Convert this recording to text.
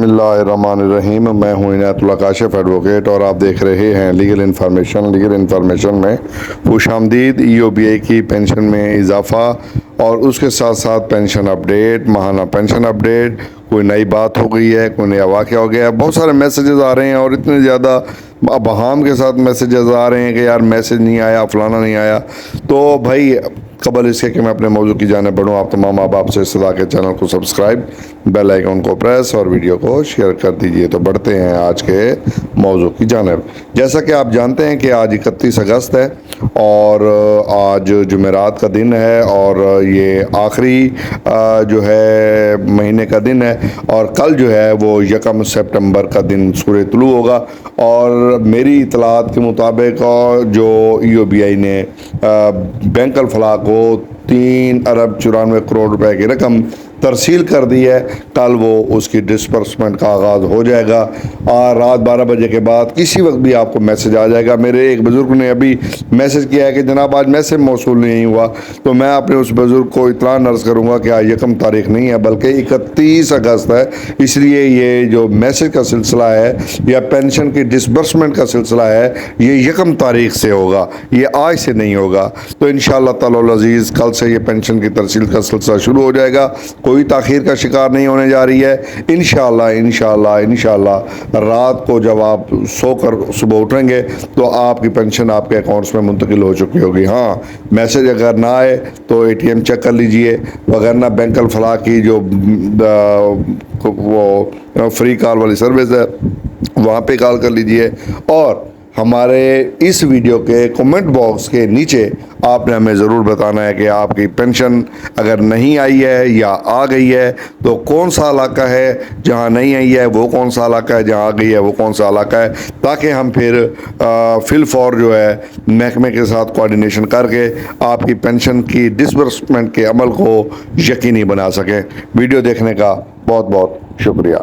بسم اللہ الرحمن الرحیم. میں ہوں عنایت اللہ کاشف ایڈوکیٹ اور آپ دیکھ رہے ہیں لیگل انفارمیشن میں خوش آمدید. ای او بی آئی کی پینشن میں اضافہ اور اس کے ساتھ ساتھ پینشن اپڈیٹ, ماہانہ پینشن اپڈیٹ, کوئی نئی بات ہو گئی ہے, کوئی نیا واقعہ ہو گیا ہے. بہت سارے میسیجز آ رہے ہیں اور اتنے زیادہ ابہام کے ساتھ میسیجز آ رہے ہیں کہ یار میسیج نہیں آیا, فلانا نہیں آیا. تو بھائی قبل اس کے کہ میں اپنے موضوع کی جانب بڑھوں, آپ تمام آپ سے صدا کے چینل کو سبسکرائب, بیل آئیکن کو پریس اور ویڈیو کو شیئر کر دیجئے. تو بڑھتے ہیں آج کے موضوع کی جانب. جیسا کہ آپ جانتے ہیں کہ آج 31 اگست ہے اور آج جمعرات کا دن ہے اور یہ آخری جو ہے مہینے کا دن ہے اور کل جو ہے وہ 1 سپٹمبر کا دن سورج طلوع ہوگا. اور میری اطلاعات کے مطابق جو ای او بی آئی نے بینک الفلاح کو 3 ارب 94 کروڑ روپے کی رقم ترسیل کر دی ہے, کل وہ اس کی ڈسپرسمنٹ کا آغاز ہو جائے گا اور رات 12 بجے کے بعد کسی وقت بھی آپ کو میسج آ جائے گا. میرے ایک بزرگ نے ابھی میسج کیا ہے کہ جناب آج میسج موصول نہیں ہوا, تو میں اپنے اس بزرگ کو اطلاع عرض کروں گا کہ آج 1 تاریخ نہیں ہے بلکہ 31 اگست ہے. اس لیے یہ جو میسج کا سلسلہ ہے یا پینشن کی ڈسبرسمنٹ کا سلسلہ ہے یہ 1 تاریخ سے ہوگا, یہ آج سے نہیں ہوگا. تو انشاءاللہ تعالی العزیز کل سے یہ پینشن کی ترسیل کا سلسلہ شروع ہو جائے گا. کوئی تاخیر کا شکار نہیں ہونے جا رہی ہے. انشاءاللہ رات کو جب آپ سو کر صبح اٹھیں گے تو آپ کی پینشن آپ کے اکاؤنٹس میں منتقل ہو چکی ہوگی. ہاں, میسج اگر نہ آئے تو اے ٹی ایم چیک کر لیجئے, وغیرہ بینک الفلاح کی جو وہ فری کال والی سروس ہے وہاں پہ کال کر لیجئے. اور ہمارے اس ویڈیو کے کومنٹ باکس کے نیچے آپ نے ہمیں ضرور بتانا ہے کہ آپ کی پینشن اگر نہیں آئی ہے یا آ گئی ہے تو کون سا علاقہ ہے, جہاں نہیں آئی ہے وہ کون سا علاقہ ہے, جہاں آ گئی ہے وہ کون سا علاقہ ہے, تاکہ ہم پھر فی الفور جو ہے محکمے کے ساتھ کوارڈینیشن کر کے آپ کی پینشن کی ڈسبرسمنٹ کے عمل کو یقینی بنا سکیں. ویڈیو دیکھنے کا بہت بہت شکریہ.